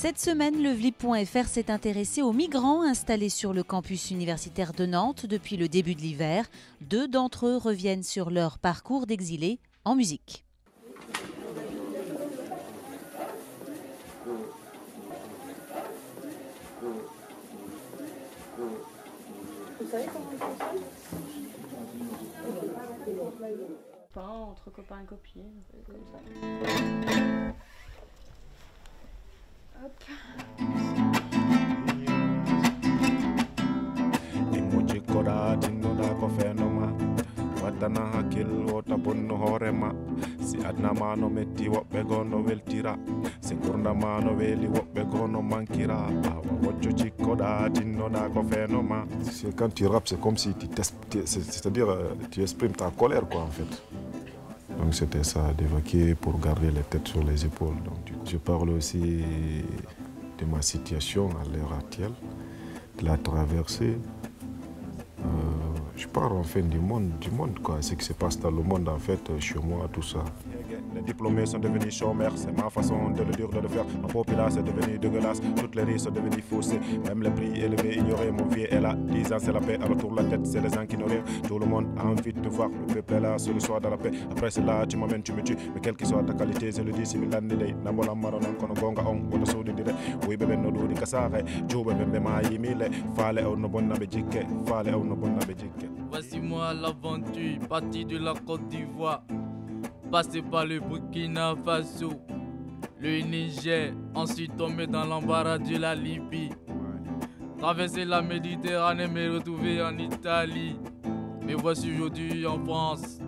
Cette semaine, le vlib.fr s'est intéressé aux migrants installés sur le campus universitaire de Nantes depuis le début de l'hiver. 2 d'entre eux reviennent sur leur parcours d'exilés en musique. Vous savez comment il fonctionne ? Entre copains et copines, comme ça. Hop. Wadana hakil wota bonno horema si adna mano metti wobbe gono weltira si gurna mano weli wobbe gono mankira awa wojjo cikkoda tinnoda ko fenoma. Quand tu rappes, c'est comme si c'est-à-dire tu exprimes ta colère quoi en fait. Donc c'était ça, d'évacuer pour garder les têtes sur les épaules. Donc je parle aussi de ma situation à l'heure actuelle, de la traversée. Je parle en fait du monde quoi, ce qui se passe dans le monde en fait, chez moi, tout ça. Les diplômés sont devenus chômeurs, c'est ma façon de le dire, de le faire. Ma population est devenue dégueulasse, toutes les rues sont devenues faussées. Même les prix élevés, ignorés, mon vieux est là. 10 ans c'est la paix, alors tourne la tête, c'est les gens qui n'ont rien. Tout le monde a envie de te voir, le peuple est là, c'est le soir de la paix. Après c'est là, tu m'amènes, tu me tues. Mais quelle que soit ta qualité, je le dis, si Milan Nidei, Namola Maronan, Kono Gonga On, Wota Soudi Dire, Oui Bebe no Doudi Kasare, Joe Bebe Maï Mille, Fale au Nobona Bejike, Fale au Nobona Bejike. Voici moi l'aventure, parti de la Côte d'Ivoire, passé par le Burkina Faso, le Niger, ensuite tombé dans l'embarras de la Libye, traversé la Méditerranée, me retrouvé en Italie, me voici aujourd'hui en France,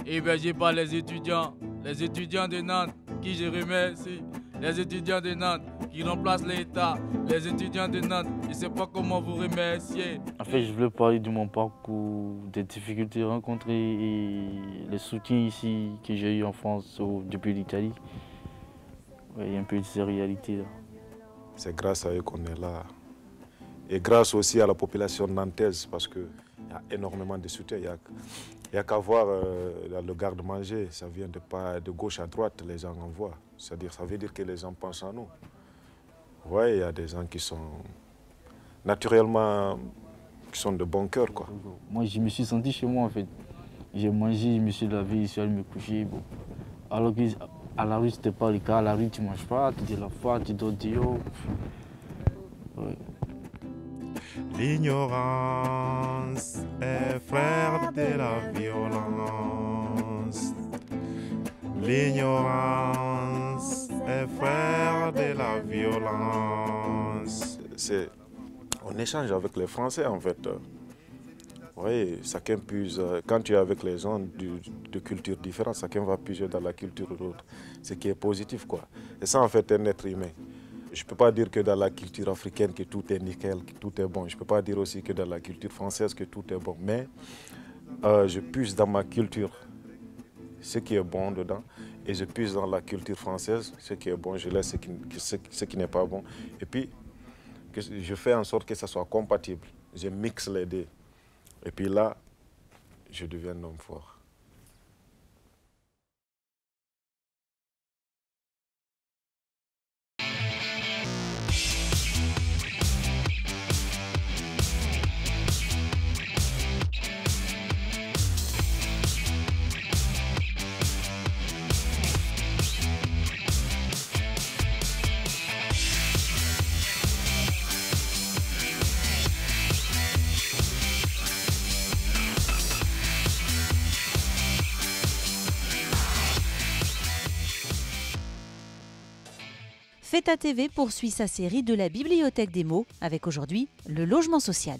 hébergé par les étudiants de Nantes, qui je remercie, les étudiants de Nantes, qui remplacent l'État, les étudiants de Nantes, je ne sais pas comment vous remercier. En fait, je voulais parler de mon parcours, des difficultés rencontrées et le soutien ici que j'ai eu en France depuis l'Italie. Il y a un peu de ces réalités-là. C'est grâce à eux qu'on est là. Et grâce aussi à la population nantaise, parce qu'il y a énormément de soutien. Il n'y a qu'à voir le garde-manger, ça vient de gauche à droite, les gens envoient. C'est-à-dire, ça veut dire que les gens pensent en nous. Oui, il y a des gens qui sont naturellement qui sont de bon cœur, quoi. Moi, je me suis senti chez moi, en fait. J'ai mangé, je me suis lavé, je suis allé me coucher. Bon. Alors qu'à la rue, ce n'était pas le cas. À la rue, tu ne manges pas, tu dis la foi, tu dors dehors. Ouais. L'ignorance est frère de la violence. L'ignorance est frère de la violence. On échange avec les Français en fait. Oui, chacun puise. Quand tu es avec les gens de cultures différentes, chacun va puiser dans la culture de l'autre. Ce qui est positif quoi. Et ça en fait un être humain. Je ne peux pas dire que dans la culture africaine que tout est nickel, que tout est bon. Je ne peux pas dire aussi que dans la culture française que tout est bon. Mais je puise dans ma culture ce qui est bon dedans. Et je puise dans la culture française ce qui est bon. Je laisse ce qui n'est pas bon. Et puis, je fais en sorte que ça soit compatible. Je mixe les deux. Et puis là, je deviens un homme fort. Feta TV poursuit sa série de la Bibliothèque des mots avec aujourd'hui le logement social.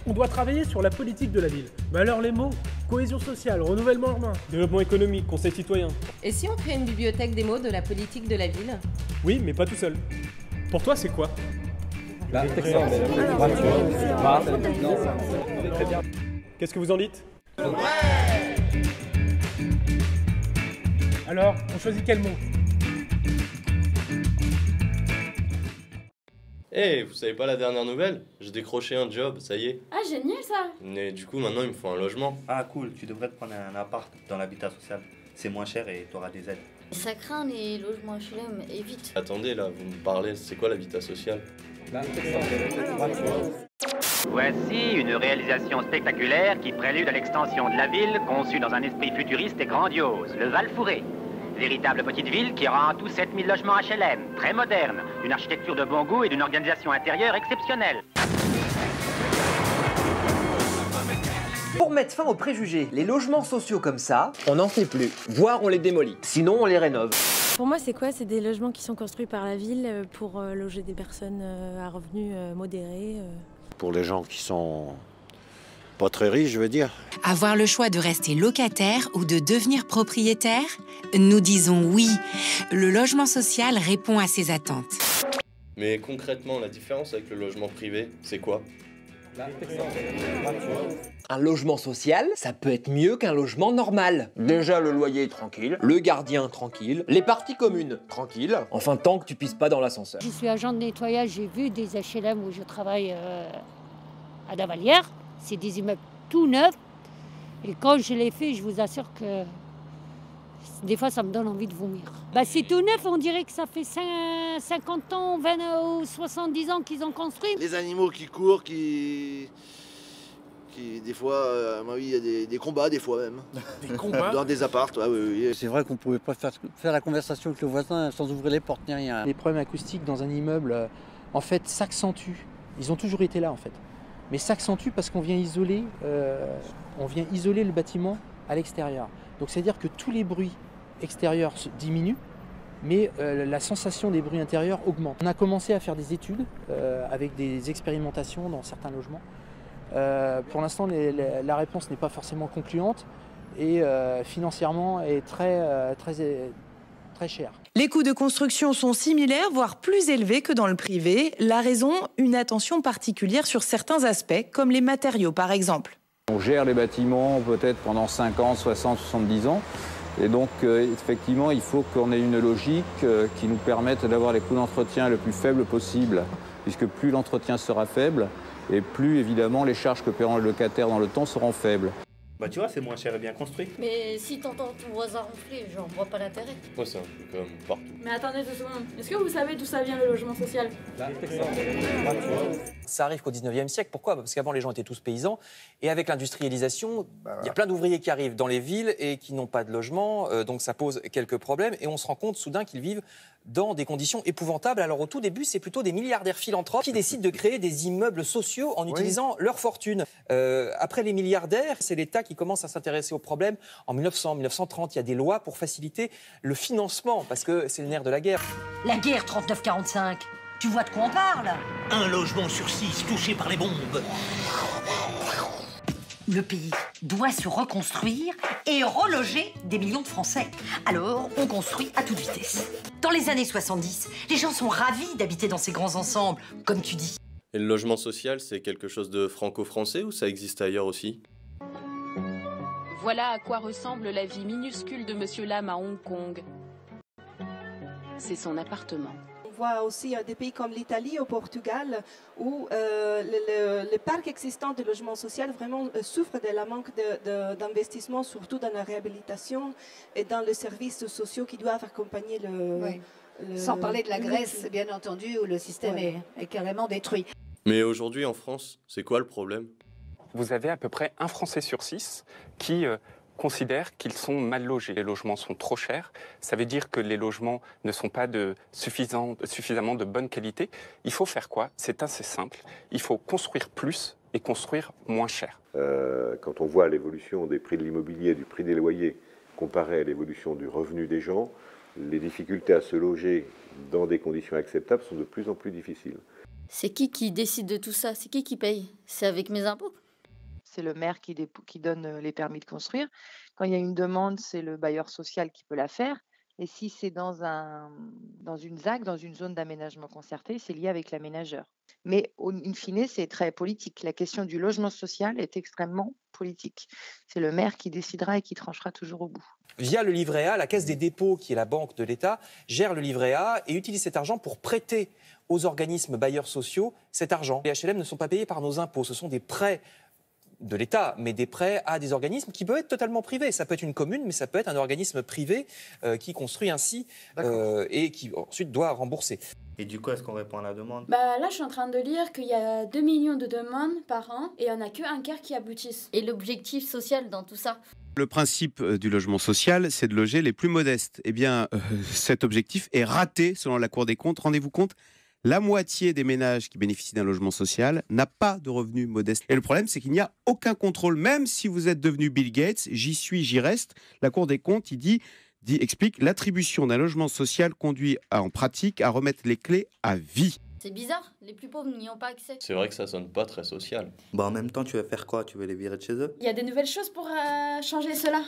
On doit travailler sur la politique de la ville. Mais alors les mots, cohésion sociale, renouvellement urbain, développement économique, conseil citoyen. Et si on crée une bibliothèque des mots de la politique de la ville? Oui, mais pas tout seul. Pour toi, c'est quoi? Qu'est-ce que vous en dites? Ouais! Alors, on choisit quel mot? Eh, vous savez pas la dernière nouvelle? J'ai décroché un job, ça y est. Ah, génial ça! Mais du coup, maintenant, il me faut un logement. Ah cool, tu devrais te prendre un appart dans l'habitat social. C'est moins cher et tu auras des aides. Ça craint les logements HLM, et vite. Attendez, là, vous me parlez, c'est quoi l'habitat social? Voici une réalisation spectaculaire qui prélude à l'extension de la ville, conçue dans un esprit futuriste et grandiose, le Val-Fouré. Véritable petite ville qui aura en tout 7000 logements HLM, très moderne, d'une architecture de bon goût et d'une organisation intérieure exceptionnelle. Pour mettre fin aux préjugés, les logements sociaux comme ça, on n'en fait plus, voire on les démolit. Sinon, on les rénove. Pour moi, c'est quoi? C'est des logements qui sont construits par la ville pour loger des personnes à revenus modérés. Pour les gens qui sont pas très riches, je veux dire. Avoir le choix de rester locataire ou de devenir propriétaire? Nous disons oui. Le logement social répond à ces attentes. Mais concrètement, la différence avec le logement privé, c'est quoi? Un logement social, ça peut être mieux qu'un logement normal. Déjà, le loyer est tranquille, le gardien tranquille, les parties communes tranquilles. Enfin, tant que tu pisses pas dans l'ascenseur. Je suis agent de nettoyage, j'ai vu des HLM où je travaille à Davalière. C'est des immeubles tout neufs. Et quand je les fais, je vous assure que des fois, ça me donne envie de vomir. C'est tout neuf, on dirait que ça fait 50 ans, 20 ou 70 ans qu'ils ont construit. Les animaux qui courent, qui des fois, il y a des combats, des fois même. Des combats? Dans des appartes, oui. C'est vrai qu'on ne pouvait pas faire la conversation avec le voisin sans ouvrir les portes ni rien. Les problèmes acoustiques dans un immeuble, en fait, s'accentuent. Ils ont toujours été là, en fait. Mais s'accentuent parce qu'on vient isoler le bâtiment à l'extérieur. Donc c'est-à-dire que tous les bruits extérieurs diminuent, mais la sensation des bruits intérieurs augmente. On a commencé à faire des études avec des expérimentations dans certains logements. Pour l'instant, la réponse n'est pas forcément concluante et financièrement est très chère. Les coûts de construction sont similaires, voire plus élevés que dans le privé. La raison, une attention particulière sur certains aspects, comme les matériaux par exemple. On gère les bâtiments peut-être pendant 50, 60, 70 ans. Et donc, effectivement, il faut qu'on ait une logique qui nous permette d'avoir les coûts d'entretien le plus faibles possible, puisque plus l'entretien sera faible, et plus, évidemment, les charges que paieront les locataires dans le temps seront faibles. Bah tu vois, c'est moins cher et bien construit. Mais si t'entends ton voisin ronfler, j'en vois pas l'intérêt. Ouais, c'est un peu comme partout. Mais attendez 2 secondes, est-ce que vous savez d'où ça vient le logement social? Ça arrive qu'au 19e siècle. Pourquoi? Parce qu'avant, les gens étaient tous paysans. Et avec l'industrialisation, il y a plein d'ouvriers qui arrivent dans les villes et qui n'ont pas de logement. Donc ça pose quelques problèmes. Et on se rend compte soudain qu'ils vivent dans des conditions épouvantables. Alors au tout début, c'est plutôt des milliardaires philanthropes qui décident de créer des immeubles sociaux en utilisant leur fortune. Après les milliardaires, c'est l'État qui commence à s'intéresser au problème. En 1900, 1930, il y a des lois pour faciliter le financement, parce que c'est le nerf de la guerre. La guerre 39-45, tu vois de quoi on parle? Un logement sur 6 touché par les bombes. Le pays doit se reconstruire et reloger des millions de Français. Alors, on construit à toute vitesse. Dans les années 70, les gens sont ravis d'habiter dans ces grands ensembles, comme tu dis. Et le logement social, c'est quelque chose de franco-français ou ça existe ailleurs aussi? Voilà à quoi ressemble la vie minuscule de Monsieur Lam à Hong Kong. C'est son appartement. On voit aussi des pays comme l'Italie, au Portugal, où le parc existant de logement social vraiment souffre de la manque d'investissement, surtout dans la réhabilitation et dans les services sociaux qui doivent accompagner Sans parler de la Grèce, bien entendu, où le système est carrément détruit. Mais aujourd'hui en France, c'est quoi le problème? Vous avez à peu près 1 Français sur 6 qui considèrent qu'ils sont mal logés. Les logements sont trop chers. Ça veut dire que les logements ne sont pas suffisamment de bonne qualité. Il faut faire quoi? C'est assez simple. Il faut construire plus et construire moins cher. Quand on voit l'évolution des prix de l'immobilier, du prix des loyers, comparé à l'évolution du revenu des gens, les difficultés à se loger dans des conditions acceptables sont de plus en plus difficiles. C'est qui décide de tout ça? C'est qui paye? C'est avec mes impôts? C'est le maire qui donne les permis de construire. Quand il y a une demande, c'est le bailleur social qui peut la faire. Et si c'est dans une ZAC, dans une zone d'aménagement concerté, c'est lié avec l'aménageur. Mais in fine, c'est très politique. La question du logement social est extrêmement politique. C'est le maire qui décidera et qui tranchera toujours au bout. Via le livret A, la Caisse des dépôts, qui est la banque de l'État, gère le livret A et utilise cet argent pour prêter aux organismes bailleurs sociaux cet argent. Les HLM ne sont pas payés par nos impôts, ce sont des prêts de l'État, mais des prêts à des organismes qui peuvent être totalement privés. Ça peut être une commune, mais ça peut être un organisme privé qui construit ainsi et qui ensuite doit rembourser. Et du coup, est-ce qu'on répond à la demande? Bah là, je suis en train de lire qu'il y a 2 millions de demandes par an et il n'y en a qu'un quart qui aboutissent. Et l'objectif social dans tout ça? Le principe du logement social, c'est de loger les plus modestes. Eh bien, cet objectif est raté selon la Cour des comptes. Rendez-vous compte, la moitié des ménages qui bénéficient d'un logement social n'a pas de revenus modestes. Et le problème, c'est qu'il n'y a aucun contrôle. Même si vous êtes devenu Bill Gates, j'y suis, j'y reste, la Cour des comptes, explique l'attribution d'un logement social conduit en pratique à remettre les clés à vie. C'est bizarre, les plus pauvres n'y ont pas accès. C'est vrai que ça sonne pas très social. Bah en même temps, tu vas faire quoi? Tu vas les virer de chez eux? Il y a des nouvelles choses pour changer cela.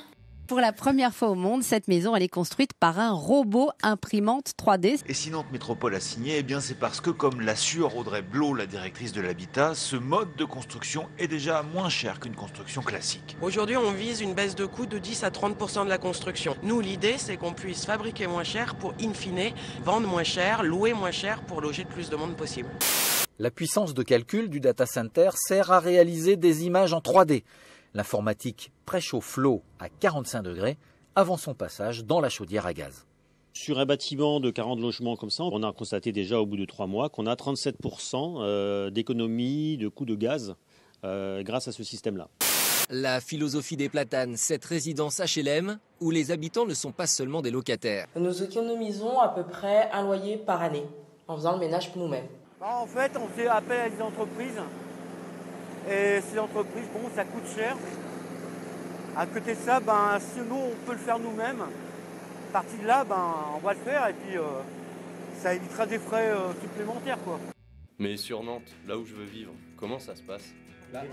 Pour la première fois au monde, cette maison elle est construite par un robot imprimante 3D. Et si Nantes Métropole a signé, eh bien c'est parce que, comme l'assure Audrey Blot, la directrice de l'habitat, ce mode de construction est déjà moins cher qu'une construction classique. Aujourd'hui, on vise une baisse de coût de 10 à 30% de la construction. Nous, l'idée, c'est qu'on puisse fabriquer moins cher pour, in fine, vendre moins cher, louer moins cher pour loger le plus de monde possible. La puissance de calcul du data center sert à réaliser des images en 3D. L'informatique préchauffe l'eau à 45 degrés avant son passage dans la chaudière à gaz. Sur un bâtiment de 40 logements comme ça, on a constaté déjà au bout de 3 mois qu'on a 37% d'économie de coûts de gaz grâce à ce système-là. La philosophie des Platanes, cette résidence HLM où les habitants ne sont pas seulement des locataires. Nous économisons à peu près un loyer par année en faisant le ménage pour nous-mêmes. En fait, on fait appel à des entreprises. Et ces entreprises, bon, ça coûte cher. À côté de ça, si nous, on peut le faire nous-mêmes, à partir de là, on va le faire et puis ça évitera des frais supplémentaires, quoi. Mais sur Nantes, là où je veux vivre, comment ça se passe? Là,